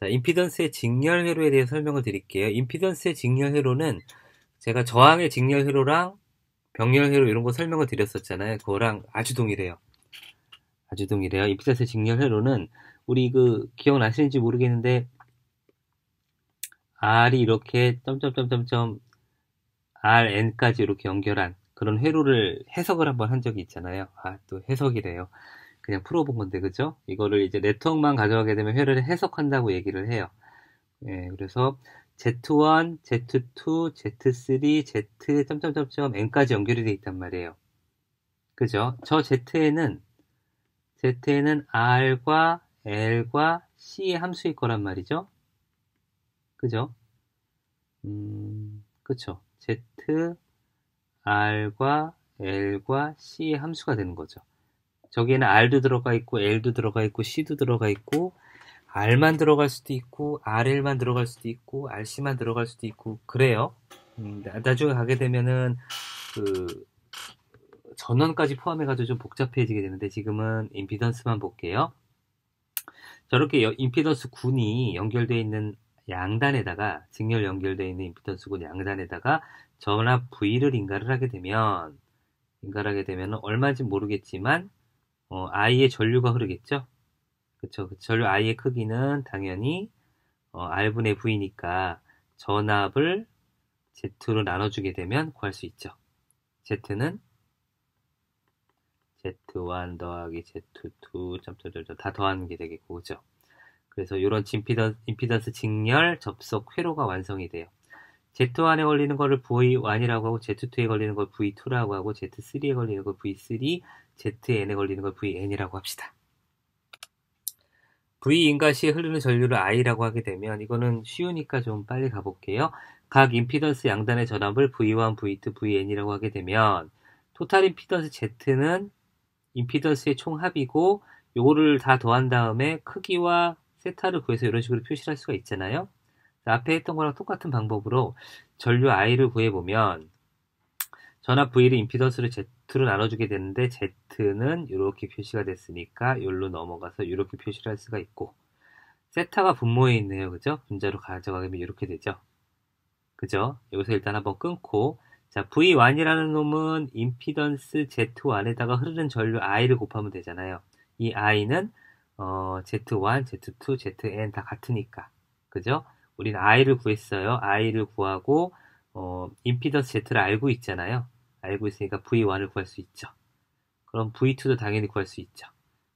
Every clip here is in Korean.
자, 임피던스의 직렬 회로에 대해 설명을 드릴게요. 임피던스의 직렬 회로는 제가 저항의 직렬 회로랑 병렬 회로 이런 거 설명을 드렸었잖아요. 그거랑 아주 동일해요. 아주 동일해요. 임피던스의 직렬 회로는 우리 기억나시는지 모르겠는데 R이 이렇게 점점점점점 Rn까지 이렇게 연결한 그런 회로를 해석을 한번 한 적이 있잖아요. 아, 또 해석이래요. 그냥 풀어본 건데, 그죠? 이거를 이제 네트워크만 가져가게 되면 회로를 해석한다고 얘기를 해요. 예, 그래서 Z1, Z2, Z3, Z 점점점점 N까지 연결이 돼 있단 말이에요. 그죠? 저 Z에는 R과 L과 C의 함수일 거란 말이죠. 그죠? 그쵸. Z, R과 L과 C의 함수가 되는 거죠. 저기에는 R도 들어가 있고, L도 들어가 있고, C도 들어가 있고, R만 들어갈 수도 있고, RL만 들어갈 수도 있고, RC만 들어갈 수도 있고, 그래요. 나중에 가게 되면은, 그, 전원까지 포함해가지고 좀 복잡해지게 되는데, 지금은 임피던스만 볼게요. 저렇게 임피던스 군이 연결되어 있는 양단에다가, 직렬 연결되어 있는 임피던스 군 양단에다가 전압 V를 인가를 하게 되면, 얼마인지 모르겠지만, I의 전류가 흐르겠죠? 그쵸. 그 전류 I의 크기는 당연히 R분의 V니까 전압을 Z로 나눠주게 되면 구할 수 있죠. Z는 Z1 더하기 Z2 점점점점 다 더하는 게 되겠고, 그죠? 그래서 이런 임피던스 직렬 접속 회로가 완성이 돼요. Z1에 걸리는 거를 V1이라고 하고, Z2에 걸리는 걸 V2라고 하고, Z3에 걸리는 걸 V3, ZN에 걸리는 걸 VN이라고 합시다. V인가 시에 흐르는 전류를 I라고 하게 되면 이거는 쉬우니까 좀 빨리 가볼게요. 각 임피던스 양단의 전압을 V1, V2, VN이라고 하게 되면 토탈 임피던스 Z는 임피던스의 총합이고 요거를 다 더한 다음에 크기와 세타를 구해서 이런 식으로 표시를 할 수가 있잖아요. 앞에 했던 거랑 똑같은 방법으로 전류 I를 구해보면 전압 V를 임피던스를 Z로 나눠주게 되는데 Z는 이렇게 표시가 됐으니까 여기로 넘어가서 이렇게 표시를 할 수가 있고 세타가 분모에 있네요. 그죠? 분자로 가져가면 이렇게 되죠. 그죠? 여기서 일단 한번 끊고 자 V1이라는 놈은 임피던스 Z1에다가 흐르는 전류 I를 곱하면 되잖아요. 이 I는 Z1, Z2, ZN 다 같으니까 그죠? 우리는 I를 구했어요. I를 구하고 임피던스 Z를 알고 있잖아요. 알고 있으니까 V1을 구할 수 있죠. 그럼 V2도 당연히 구할 수 있죠.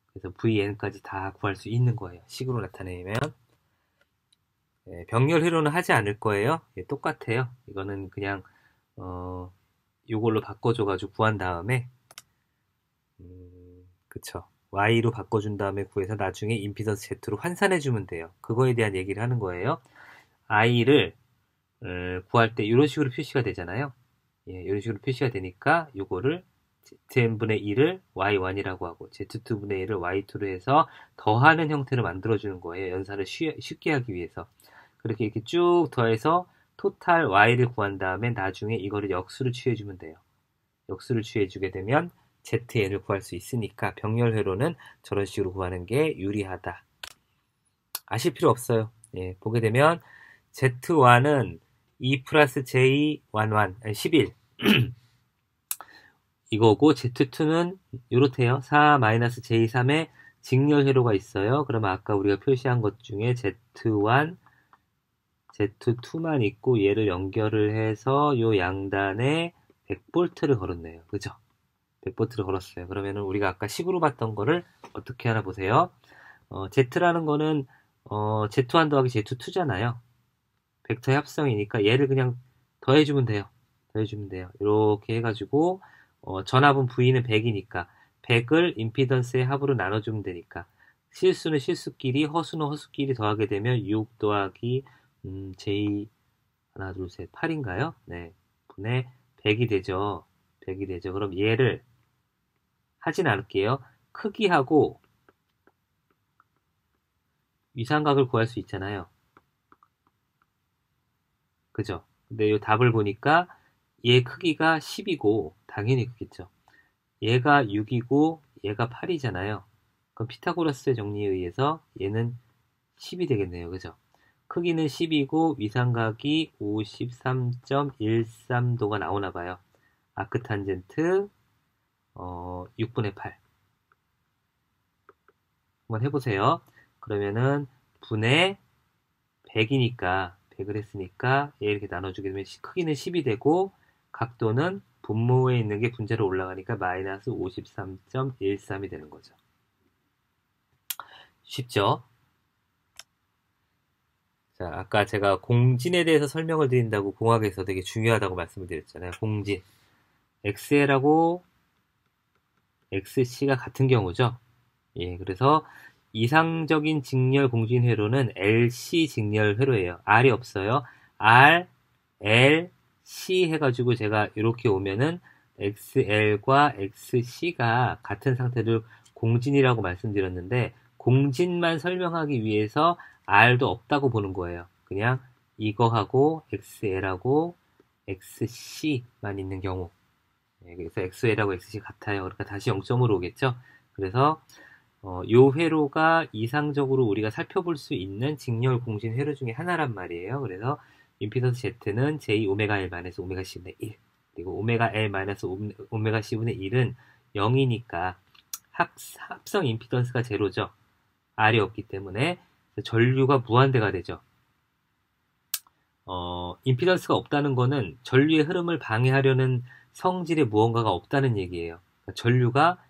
그래서 VN까지 다 구할 수 있는 거예요. 식으로 나타내면 병렬 회로는 하지 않을 거예요. 예, 똑같아요. 이거는 그냥 이걸로 바꿔줘가지고 구한 다음에 그쵸. Y로 바꿔준 다음에 구해서 나중에 임피던스 Z로 환산해주면 돼요. 그거에 대한 얘기를 하는 거예요. I를 구할 때 이런 식으로 표시가 되잖아요. 예, 이런 식으로 표시가 되니까 요거를 Zn분의 1을 Y1이라고 하고 Z2분의 1을 Y2로 해서 더하는 형태로 만들어주는 거예요. 연산을 쉽게 하기 위해서. 그렇게 이렇게 쭉 더해서 토탈 Y를 구한 다음에 나중에 이거를 역수를 취해주면 돼요. 역수를 취해주게 되면 ZN을 구할 수 있으니까 병렬 회로는 저런 식으로 구하는 게 유리하다. 아실 필요 없어요. 예, 보게 되면 Z1은 2 플러스 J11, 11 이거고 Z2는 이렇대요. 4 마이너스 J3에 직렬 회로가 있어요. 그러면 아까 우리가 표시한 것 중에 Z1, Z2만 있고 얘를 연결을 해서 요 양단에 100V를 걸었네요. 그죠? 100V를 걸었어요. 그러면은 우리가 아까 식으로 봤던 거를 어떻게 하나 보세요. Z라는 거는 Z1 더하기 Z2잖아요. 벡터 합성이니까 얘를 그냥 더해주면 돼요. 더해주면 돼요. 이렇게 해가지고 전압은 V는 100이니까 100을 임피던스의 합으로 나눠주면 되니까 실수는 실수끼리 허수는 허수끼리 더하게 되면 6 더하기 J 하나 둘 셋 8인가요? 네. 분의 100이 되죠. 100이 되죠. 그럼 얘를 하진 않을게요. 크기하고 위상각을 구할 수 있잖아요. 그죠? 근데 이 답을 보니까 얘 크기가 10이고 당연히 그겠죠. 얘가 6이고 얘가 8이잖아요. 그럼 피타고라스의 정리에 의해서 얘는 10이 되겠네요. 그죠? 크기는 10이고 위상각이 53.13도가 나오나 봐요. 아크탄젠트 6분의 8. 한번 해보세요. 그러면은 분의 100이니까 100을 했으니까 얘 이렇게 나눠주게 되면 크기는 10이 되고 각도는 분모에 있는 게 분자로 올라가니까 마이너스 53.13이 되는 거죠. 쉽죠? 자, 아까 제가 공진에 대해서 설명을 드린다고 공학에서 되게 중요하다고 말씀을 드렸잖아요. 공진. XL하고 XC가 같은 경우죠. 예, 그래서 이상적인 직렬 공진 회로는 LC 직렬 회로예요. R이 없어요. R, L, C 해가지고 제가 이렇게 오면은 XL과 XC가 같은 상태를 공진이라고 말씀드렸는데 공진만 설명하기 위해서 R도 없다고 보는 거예요. 그냥 이거하고 XL하고 XC만 있는 경우. 예, 그래서 XL하고 XC 같아요. 그러니까 다시 0점으로 오겠죠. 그래서 요 회로가 이상적으로 우리가 살펴볼 수 있는 직렬 공진 회로 중에 하나란 말이에요. 그래서 임피던스 Z는 J 오메가 L 마이너스 오메가 C분의 1 그리고 오메가 L 마이너스 오메가 C분의 1은 0이니까 합성 임피던스가 제로죠. R이 없기 때문에 전류가 무한대가 되죠. 임피던스가 없다는 거는 전류의 흐름을 방해하려는 성질의 무언가가 없다는 얘기예요. 그러니까 전류가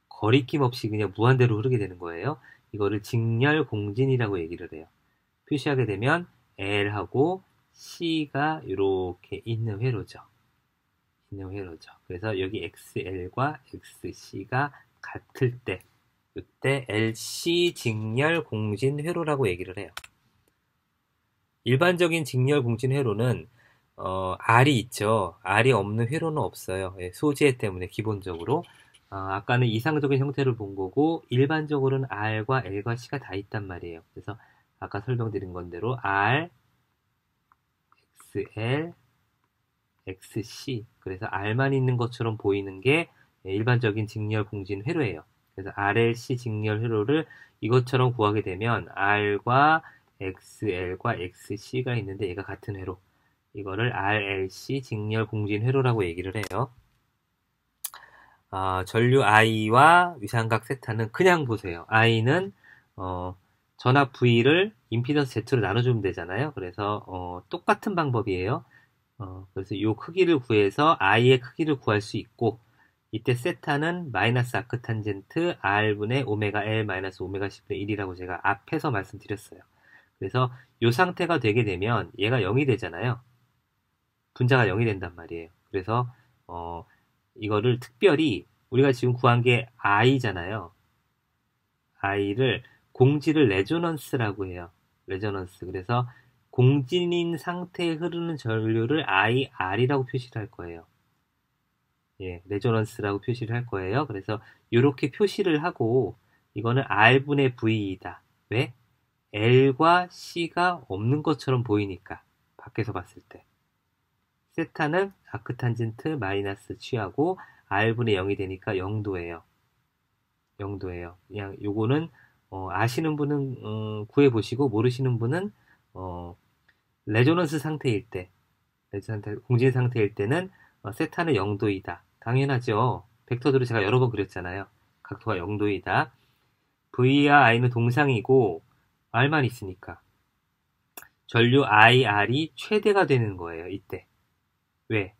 거리낌 없이 그냥 무한대로 흐르게 되는 거예요. 이거를 직렬 공진이라고 얘기를 해요. 표시하게 되면 L하고 C가 이렇게 있는 회로죠. 그래서 여기 XL과 XC가 같을 때, 이때 LC 직렬 공진 회로라고 얘기를 해요. 일반적인 직렬 공진 회로는 R이 있죠. R이 없는 회로는 없어요. 소재 때문에 기본적으로. 아까는 이상적인 형태를 본 거고 일반적으로는 R과 L과 C가 다 있단 말이에요. 그래서 아까 설명드린 건대로 R, XL, XC 그래서 R만 있는 것처럼 보이는 게 일반적인 직렬 공진 회로예요. 그래서 RLC 직렬 회로를 이것처럼 구하게 되면 R과 XL과 XC가 있는데 얘가 같은 회로. 이거를 RLC 직렬 공진 회로라고 얘기를 해요. 전류 I와 위상각 세타는 그냥 보세요. I는 전압 V를 임피던스 Z로 나눠주면 되잖아요. 그래서 똑같은 방법이에요. 그래서 이 크기를 구해서 I의 크기를 구할 수 있고 이때 세타는 마이너스 아크탄젠트 R분의 오메가 L 마이너스 오메가 C분의 1이라고 제가 앞에서 말씀드렸어요. 그래서 이 상태가 되게 되면 얘가 0이 되잖아요. 분자가 0이 된단 말이에요. 그래서 이거를 특별히 우리가 지금 구한 게 I잖아요. I를 공지를 레조넌스라고 해요. 레조넌스. 그래서 공진인 상태에 흐르는 전류를 IR이라고 표시를 할 거예요. 예, 레조넌스라고 표시를 할 거예요. 그래서 이렇게 표시를 하고 이거는 R분의 V이다. 왜? L과 C가 없는 것처럼 보이니까 밖에서 봤을 때. 세타는 아크탄젠트 마이너스 취하고 R분의 0이 되니까 0도예요. 0도예요. 그냥 요거는 아시는 분은 구해보시고 모르시는 분은 레조넌스 상태일 때 공진 상태일 때는 세타는 0도이다. 당연하죠. 벡터들을 제가 여러 번 그렸잖아요. 각도가 0도이다. V와 I는 동상이고 R만 있으니까 전류 IR이 최대가 되는 거예요. 이때. 왜?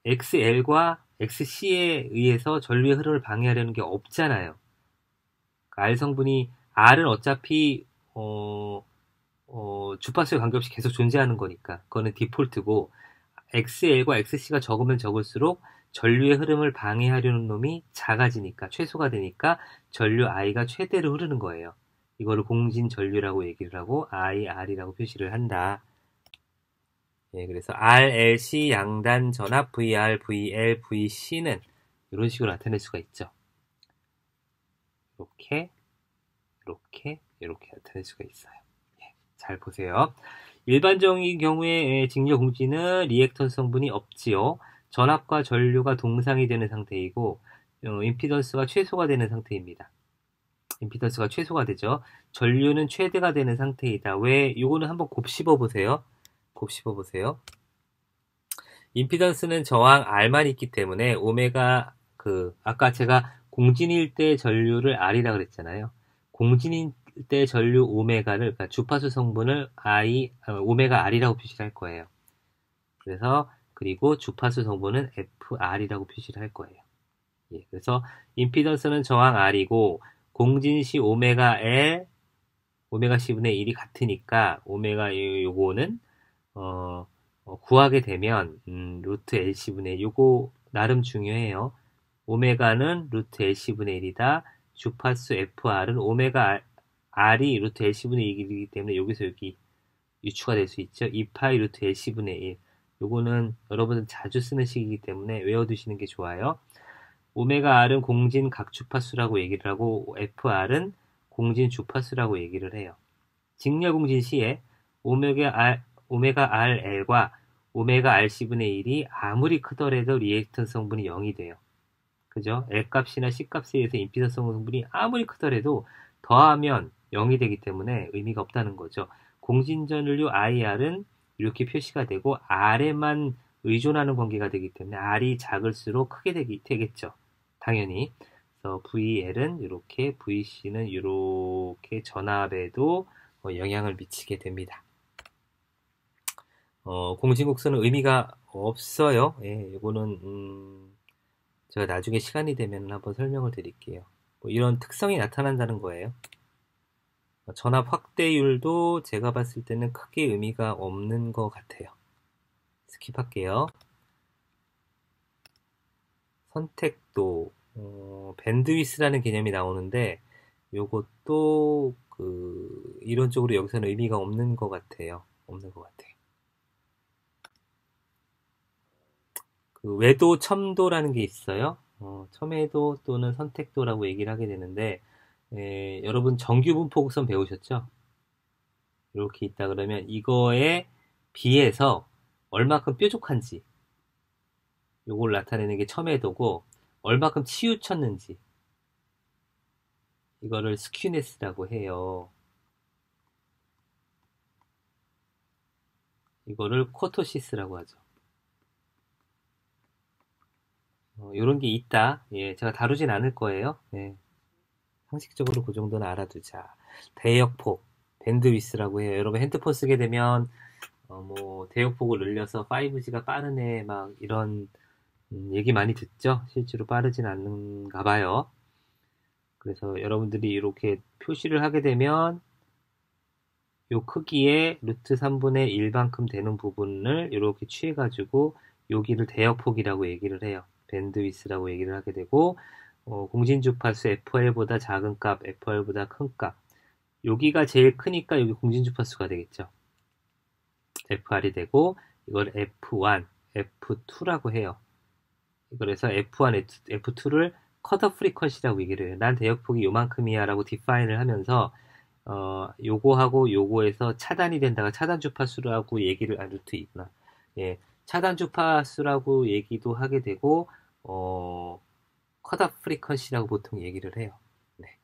XL과 XC에 의해서 전류의 흐름을 방해하려는 게 없잖아요. R 성분이 R은 어차피 주파수에 관계없이 계속 존재하는 거니까 그거는 디폴트고 XL과 XC가 적으면 적을수록 전류의 흐름을 방해하려는 놈이 작아지니까 최소가 되니까 전류 I가 최대로 흐르는 거예요. 이거를 공진 전류라고 얘기를 하고 IR이라고 표시를 한다. 예, 그래서 RLC 양단 전압 VR, VL, VC는 이런 식으로 나타낼 수가 있죠. 이렇게 나타낼 수가 있어요. 예, 잘 보세요. 일반적인 경우에 직렬 공진은 리액턴 성분이 없지요. 전압과 전류가 동상이 되는 상태이고 임피던스가 최소가 되는 상태입니다. 임피던스가 최소가 되죠. 전류는 최대가 되는 상태이다. 왜? 요거는 한번 곱씹어 보세요. 곱씹어 보세요. 임피던스는 저항 R만 있기 때문에 오메가 아까 제가 공진일 때 전류를 R이라 그랬잖아요. 공진일 때 전류 오메가를 그러니까 주파수 성분을 오메가 R이라고 표시를 할 거예요. 그래서 그리고 주파수 성분은 FR이라고 표시를 할 거예요. 예, 그래서 임피던스는 저항 R이고 공진 시 오메가 L 오메가 C분의 1이 같으니까 오메가 요거는 구하게 되면 루트 LC분의 1 요거 나름 중요해요. 오메가는 루트 LC분의 1이다. 주파수 FR은 오메가 R이 루트 LC분의 1이기 때문에 여기서 여기 유추가 될 수 있죠. 2파이 루트 LC분의 1 요거는 여러분은 자주 쓰는 식이기 때문에 외워두시는 게 좋아요. 오메가 R은 공진 각주파수라고 얘기를 하고 FR은 공진 주파수라고 얘기를 해요. 직렬공진 시에 오메가 RL과 오메가 RC분의 1이 아무리 크더라도 리액턴 성분이 0이 돼요. 그죠? L값이나 C값에 의해서 임피던스 성분이 아무리 크더라도 더하면 0이 되기 때문에 의미가 없다는 거죠. 공진전류 IR은 이렇게 표시가 되고 R에만 의존하는 관계가 되기 때문에 R이 작을수록 크게 되겠죠. 당연히. 그래서 VL은 이렇게, VC는 이렇게 전압에도 영향을 미치게 됩니다. 공진곡선은 의미가 없어요. 예, 이거는 제가 나중에 시간이 되면 한번 설명을 드릴게요. 이런 특성이 나타난다는 거예요. 전압 확대율도 제가 봤을 때는 크게 의미가 없는 것 같아요. 스킵할게요. 선택도, 밴드위스라는 개념이 나오는데 요것도 이론적으로 여기서는 의미가 없는 것 같아요. 없는 것 같아요. 외도, 첨도라는 게 있어요. 첨예도 또는 선택도라고 얘기를 하게 되는데 여러분 정규분포곡선 배우셨죠? 이렇게 있다 그러면 이거에 비해서 얼마큼 뾰족한지 요걸 나타내는 게 첨예도고 얼마큼 치우쳤는지 이거를 스큐네스라고 해요. 이거를 코토시스라고 하죠. 이런 게 있다. 예, 제가 다루진 않을 거예요. 예, 상식적으로 그 정도는 알아두자. 대역폭, 밴드위스라고 해요. 여러분 핸드폰 쓰게 되면 대역폭을 늘려서 5G가 빠르네 막 이런 얘기 많이 듣죠. 실제로 빠르진 않는가 봐요. 그래서 여러분들이 이렇게 표시를 하게 되면 요 크기의 루트 3분의 1만큼 되는 부분을 이렇게 취해가지고 여기를 대역폭이라고 얘기를 해요. 밴드위스라고 얘기를 하게 되고 공진주파수 FR보다 작은 값, FR보다 큰 값 여기가 제일 크니까 여기 공진주파수가 되겠죠. FR이 되고 이걸 F1, F2라고 해요. 그래서 F1, F2를 컷오프 프리퀀시라고 얘기를 해요. 난 대역폭이 요만큼이야 라고 디파인을 하면서 요거하고 요거에서 차단이 된다가 차단 주파수라고 얘기를 루트 있구나. 예. 차단 주파수라고 얘기도 하게 되고 컷오프 프리퀀시라고 보통 얘기를 해요. 네.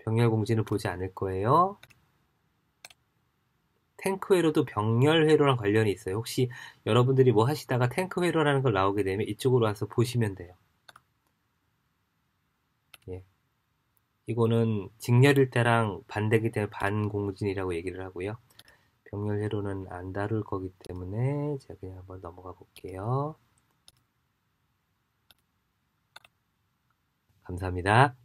병렬 공진을 보지 않을 거예요. 탱크 회로도 병렬 회로랑 관련이 있어요. 혹시 여러분들이 뭐 하시다가 탱크 회로라는 걸 나오게 되면 이쪽으로 와서 보시면 돼요. 예. 이거는 직렬일 때랑 반대기 때문에 반공진이라고 얘기를 하고요. 병렬 회로는 안 다룰 거기 때문에 제가 그냥 한번 넘어가 볼게요. 감사합니다.